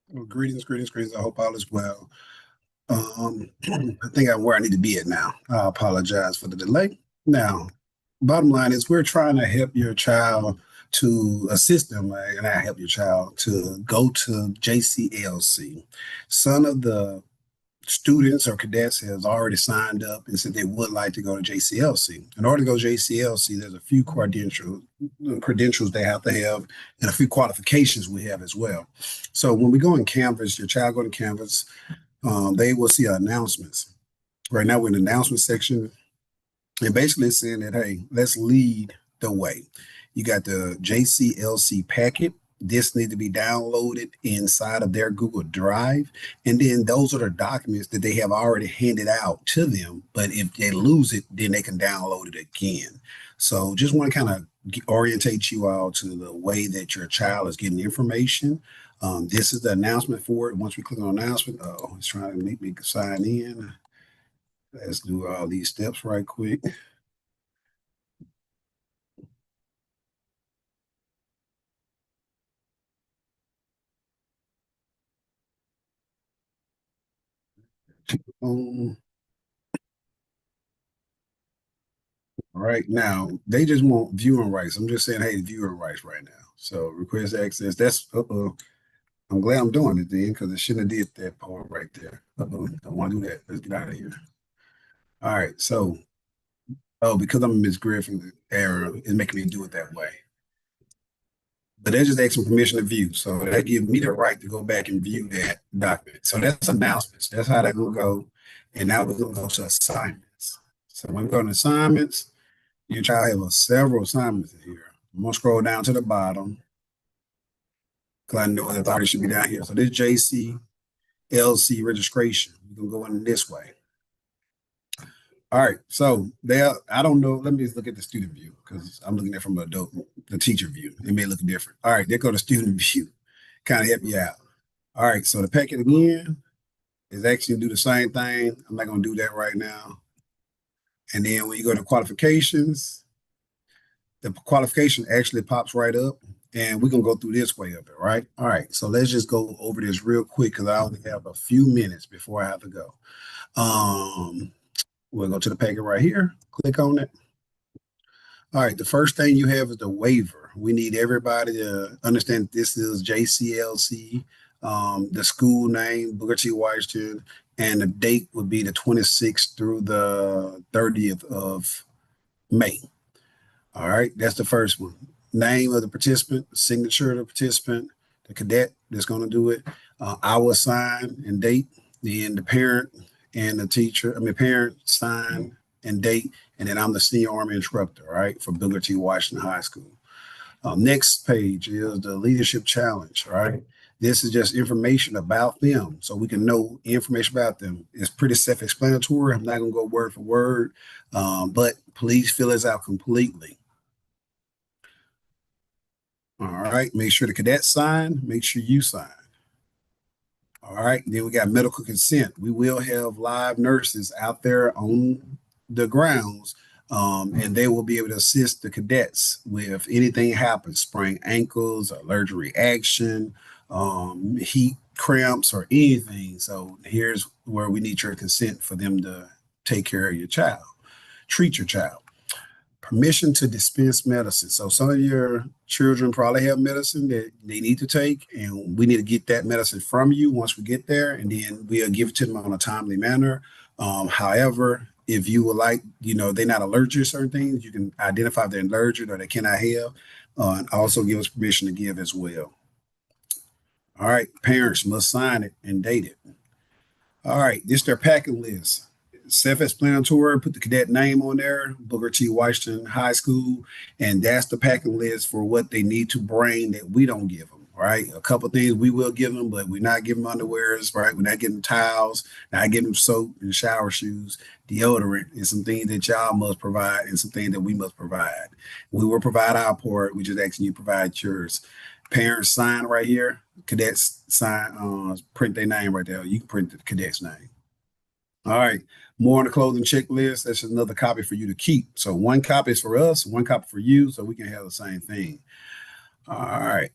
Well, greetings, greetings, greetings. I hope all is well. I think I'm where I need to be at now. I apologize for the delay. Now, bottom line is we're trying to help your child to assist them, and I help your child to go to JCLC. Some of the students or cadets has already signed up and said they would like to go to JCLC. In order to go to JCLC, there's a few credentials they have to have and a few qualifications we have as well. So when we go in Canvas, your child go to Canvas, they will see announcements. Right now we're in the announcement section, and basically it's saying that, hey, let's lead the way. You got the JCLC packet. This needs to be downloaded inside of their Google Drive. And then those are the documents that they have already handed out to them. But if they lose it, then they can download it again. So just want to kind of orientate you all to the way that your child is getting information. This is the announcement for it. Once we click on announcement, oh, it's trying to make me sign in. Let's do all these steps right quick. Um, right now, they just want viewing rights. I'm just saying, hey, viewing rights right now. So request access. That's I'm glad I'm doing it then because it shouldn't have did that part right there. Don't want to do that. Let's get out of here. All right. So because I'm Miss Griffin, error is making me do it that way. But they're just asking permission to view. So that gives me the right to go back and view that document. So that's announcements. That's how that will go. And now we're gonna go to assignments. So when we go to assignments, your child has several assignments in here. I'm gonna scroll down to the bottom because I know the authority should be down here. So this JCLC registration. You can go in this way. All right. So there, I don't know. Let me just look at the student view because I'm looking at it from the teacher view. It may look different. All right, there go the student view. Kind of help you out. All right. So the packet again is actually do the same thing. I'm not gonna do that right now. And then when you go to qualifications, the qualification actually pops right up. And we're gonna go through this way of it, right? All right. So let's just go over this real quick because I only have a few minutes before I have to go. Um, we'll go to the packet right here. Click on it. All right, the first thing you have is the waiver. We need everybody to understand this is JCLC, the school name, Booker T. Washington, and the date would be the 26th through the 30th of May. All right, that's the first one. Name of the participant, signature of the participant, the cadet that's going to do it, hour sign and date, then the parent and the teacher, parent sign and date, and then I'm the senior Army instructor, right, for Booker T. Washington High School. Next page is the leadership challenge, right? This is just information about them so we can know information about them. It's pretty self explanatory. I'm not going to go word for word, but please fill this out completely. All right. Make sure the cadet sign. Make sure you sign. All right. Then we got medical consent. We will have live nurses out there on the grounds, and they will be able to assist the cadets with anything happens, sprained ankles, allergic reaction, heat cramps, or anything. So here's where we need your consent for them to take care of your child, treat your child. Permission to dispense medicine. So some of your children probably have medicine that they need to take, and we need to get that medicine from you once we get there, and then we'll give it to them on a timely manner. However, if you would like, they're not allergic to certain things, you can identify if they're allergic or they cannot have, and also give us permission to give as well. All right, parents must sign it and date it. All right, this is their packing list. Self-explanatory. Put the cadet name on there, Booker T. Washington High School, and that's the packing list for what they need to bring that we don't give them. right? A couple things we will give them, but we're not giving them underwears, right? We're not getting them towels, not getting them soap and shower shoes, deodorant, and some things that y'all must provide and some things that we must provide. We will provide our part. We just asking you to provide yours. Parents sign right here. Cadets sign, print their name right there. You can print the cadet's name. All right. More on the clothing checklist. That's another copy for you to keep. So one copy is for us, one copy for you, so we can have the same thing. All right.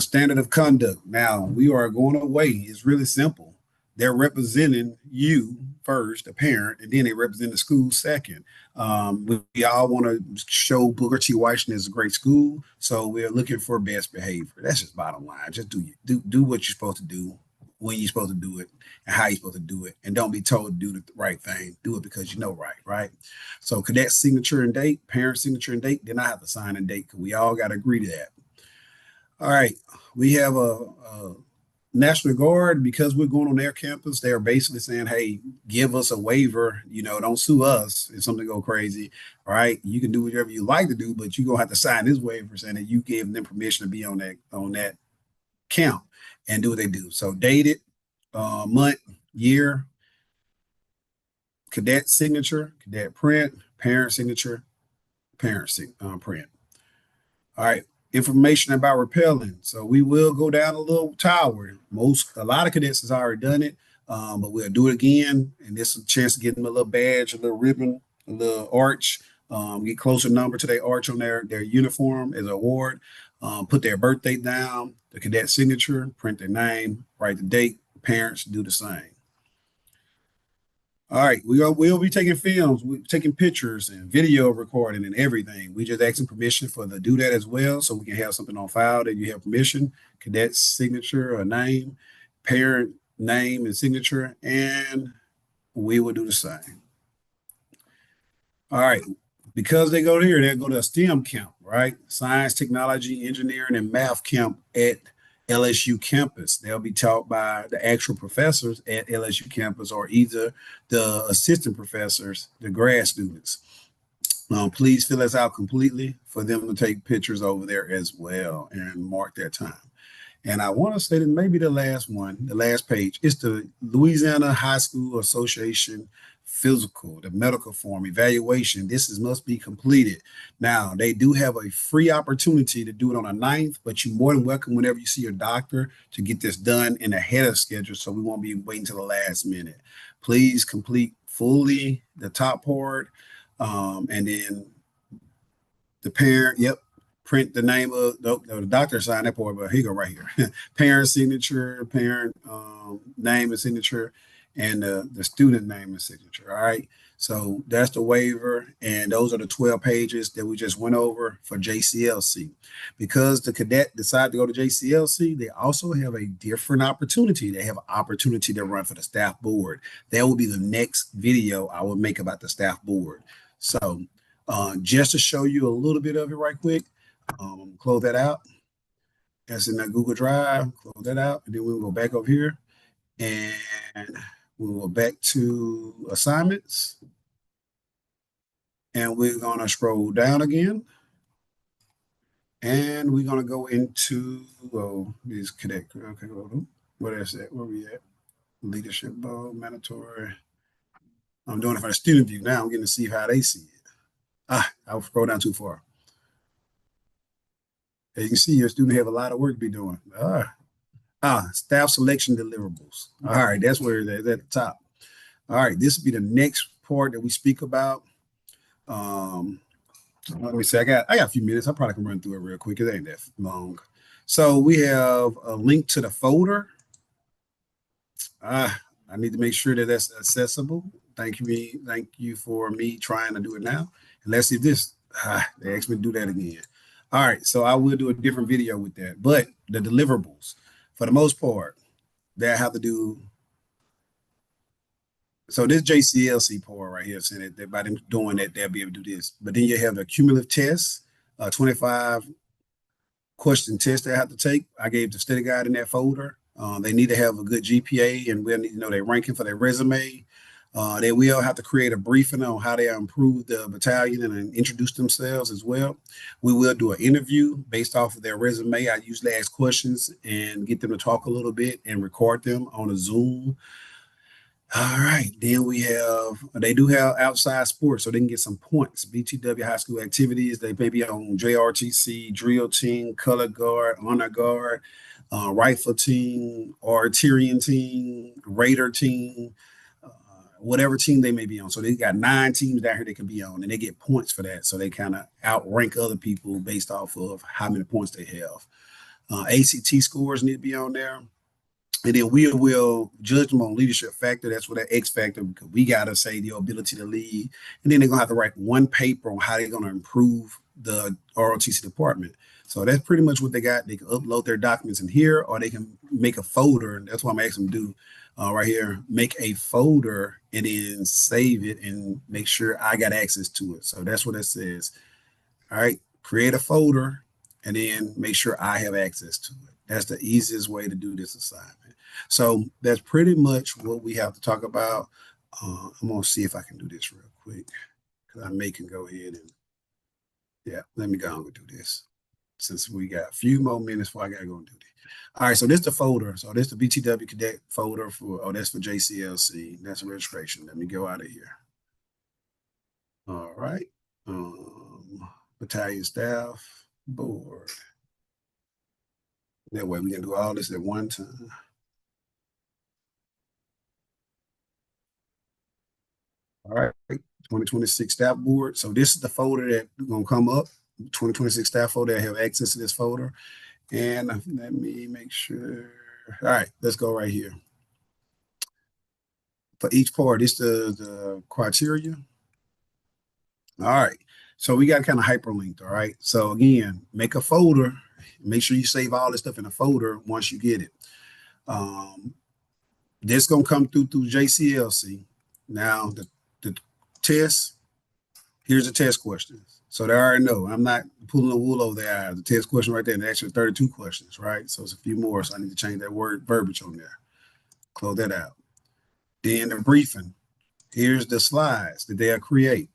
Standard of conduct. Now we are going away. It's really simple. They're representing you first, the parent, and then they represent the school second. We all want to show Booker T. Washington is a great school, so we're looking for best behavior. That's just bottom line. Just do what you're supposed to do, when you're supposed to do it, and how you're supposed to do it, and don't be told to do the right thing. Do it because you know right? So cadet signature and date, parent signature and date. Then I have to sign and date because we all got to agree to that. All right, we have a National Guard, because we're going on their campus. They're basically saying, "Hey, give us a waiver. Don't sue us if something go crazy. All right, you can do whatever you like to do, but you're gonna have to sign this waiver saying that you gave them permission to be on that camp and do what they do." So, dated, month, year, cadet signature, cadet print, parent signature, parent print. All right. Information about rappelling. So we will go down a little tower. A lot of cadets has already done it, but we'll do it again. And this is a chance to get them a little badge, a little ribbon, a little arch, get closer number to their arch on their uniform as an award. Put their birthday down, the cadet signature, print their name, write the date. Parents do the same. All right, we'll be taking films, we taking pictures and video recording and everything. We just asking permission for the do that as well, so we can have something on file that you have permission, cadet's signature or name, parent name and signature, and we will do the same. All right, because they go here, they'll go to a STEM camp, right? Science, technology, engineering, and math camp at LSU campus. They'll be taught by the actual professors at LSU campus or either the assistant professors, the grad students. Please fill this out completely for them to take pictures over there as well and mark their time. And I want to say that maybe the last one, the last page, is the Louisiana High School Association physical, the medical form evaluation. Must be completed. Now, they do have a free opportunity to do it on the 9th, but you're more than welcome whenever you see your doctor to get this done in ahead of schedule, so we won't be waiting till the last minute. Please complete fully the top part, and then the parent, print the name of the doctor sign that part, but he go right here. Parent signature, parent name and signature, and the student name and signature. All right. So that's the waiver, and those are the 12 pages that we just went over for JCLC. Because the cadet decided to go to JCLC, they also have a different opportunity. They have an opportunity to run for the staff board. That will be the next video I will make about the staff board. So just to show you a little bit of it right quick, close that out. That's in that Google Drive. Close that out, and then we'll go back over here, and we'll go back to assignments, and we're gonna scroll down again, and we're gonna go into these cadet. Okay, what is that? Where we at? Leadership bowl, mandatory. I'm doing it for the student view now. I'm getting to see how they see it. I'll scroll down too far. As you can see, your student have a lot of work to be doing. Staff selection deliverables. All right, that's where it is at the top. All right, this will be the next part that we speak about. Let me see. I got a few minutes. I probably can run through it real quick. It ain't that long. So we have a link to the folder. I need to make sure that that's accessible. Thank you for me trying to do it now. And let's see if this. They asked me to do that again. All right, so I will do a different video with that. But the deliverables, for the most part, they have to do. So this JCLC part right here, saying that by them doing that, they'll be able to do this. But then you have the cumulative tests, 25 question test they have to take. I gave the study guide in that folder. They need to have a good GPA, and we'll need to know their ranking for their resume. They will have to create a briefing on how they improve the battalion and introduce themselves as well. We will do an interview based off of their resume. I usually ask questions and get them to talk a little bit and record them on a Zoom. All right. Then they do have outside sports, so they can get some points. BTW high school activities, they may be on JRTC, drill team, color guard, honor guard, rifle team, artillery team, raider team, whatever team they may be on. So they got 9 teams down here they can be on, and they get points for that. So they kind of outrank other people based off of how many points they have. ACT scores need to be on there. And then we will judge them on leadership factor. That's what that X factor, because we got to say the ability to lead. And then they're going to have to write one paper on how they're going to improve the ROTC department. So that's pretty much what they got. They can upload their documents in here, or they can make a folder. That's what I'm asking them to do right here. Make a folder and then save it and make sure I got access to it. So that's what it says. All right. Create a folder and then make sure I have access to it. That's the easiest way to do this assignment. So that's pretty much what we have to talk about. I'm going to see if I can do this real quick, because I can go ahead and, yeah, let me go and do this, since we got a few more minutes before I got to go and do this. All right, so this is the folder. So this is the BTW cadet folder that's for JCLC. That's registration. Let me go out of here. All right. Battalion staff board. That way we can do all this at one time. All right, 2026 staff board. So this is the folder that's going to come up. 2026 staff folder. I have access to this folder. And let me make sure. All right, let's go right here. For each part, this is the criteria. All right. So we got kind of hyperlinked. All right. So again, make a folder. Make sure you save all this stuff in a folder once you get it. This gonna come through JCLC. Now the test. Here's the test questions. So they already know. I'm not pulling the wool over their eyes. The test question right there, and actually 32 questions, right? So it's a few more. So I need to change that word verbiage on there. Close that out. Then the briefing. Here's the slides that they'll create.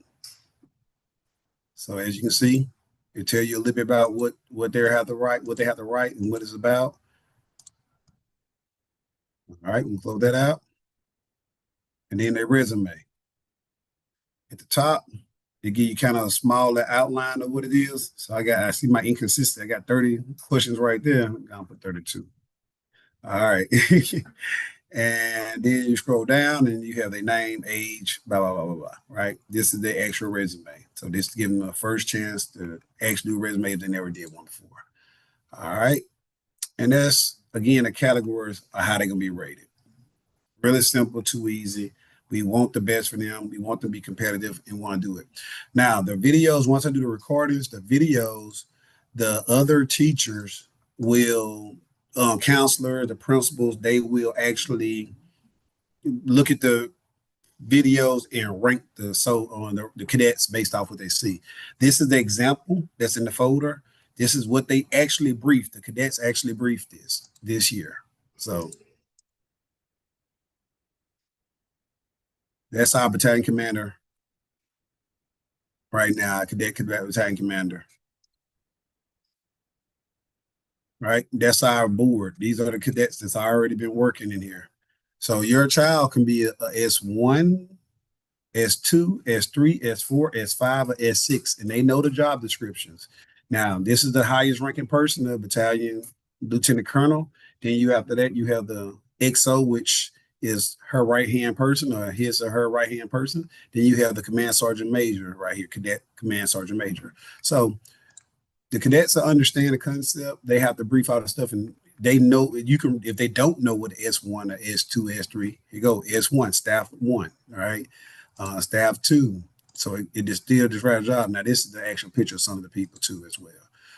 So as you can see, it tell you a little bit about what they have to write, and what it's about. All right, we'll close that out. And then their resume. At the top, they give you kind of a smaller outline of what it is. So I see my inconsistency. I got 30 questions right there. I'm gonna put 32. All right. And then you scroll down and you have their name, age, blah, blah, blah, blah, blah, right? This is their actual resume. So this is giving them a first chance to actually do a resume if they never did one before. All right. And that's, again, the categories of how they're going to be rated. Really simple, too easy. We want the best for them. We want them to be competitive and want to do it. Now, the videos, once I do the recordings, the other teachers will counselor, the principals, they will actually look at the videos and rank the cadets based off what they see. This is the example that's in the folder. This is what they actually briefed. The cadets actually briefed this year. So that's our battalion commander right now, cadet battalion commander. Right? That's our board. These are the cadets that's already been working in here. So your child can be a S1, S2, S3, S4, S5, or S6, and they know the job descriptions. Now, this is the highest ranking person, the battalion lieutenant colonel. Then after that, you have the XO, which is her right-hand person or his or her right-hand person. Then you have the command sergeant major right here, cadet command sergeant major. So the cadets understand the concept. They have to brief out the stuff, and they know you can. If they don't know what S1 or S2, S3, you go S1, staff 1, all right, staff 2. So it is still just right job. Now this is the actual picture of some of the people too as well.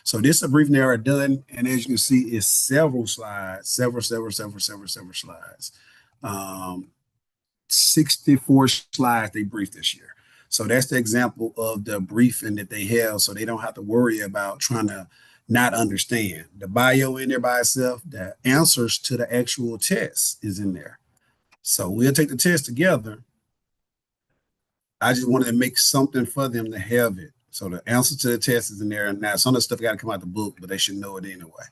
So this is a briefing they are done, and as you can see, it's several slides, several slides. 64 slides they briefed this year. So that's the example of the briefing that they have, so they don't have to worry about trying to not understand. The bio in there by itself, the answers to the actual test is in there. So we'll take the test together, I just wanted to make something for them to have it. So the answer to the test is in there. And now some of the stuff got to come out the book, but they should know it anyway.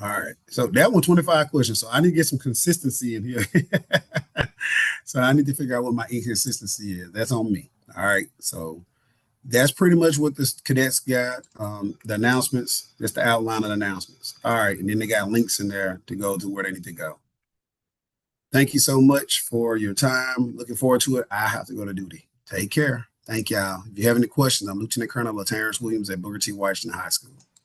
All right. So that one, 25 questions. So I need to get some consistency in here. So I need to figure out what my inconsistency is. That's on me. All right. So that's pretty much what the cadets got. The announcements, just the outline of the announcements. All right. And then they got links in there to go to where they need to go. Thank you so much for your time. Looking forward to it. I have to go to duty. Take care. Thank y'all. If you have any questions, I'm Lieutenant Colonel Terrence Williams at Booker T. Washington High School.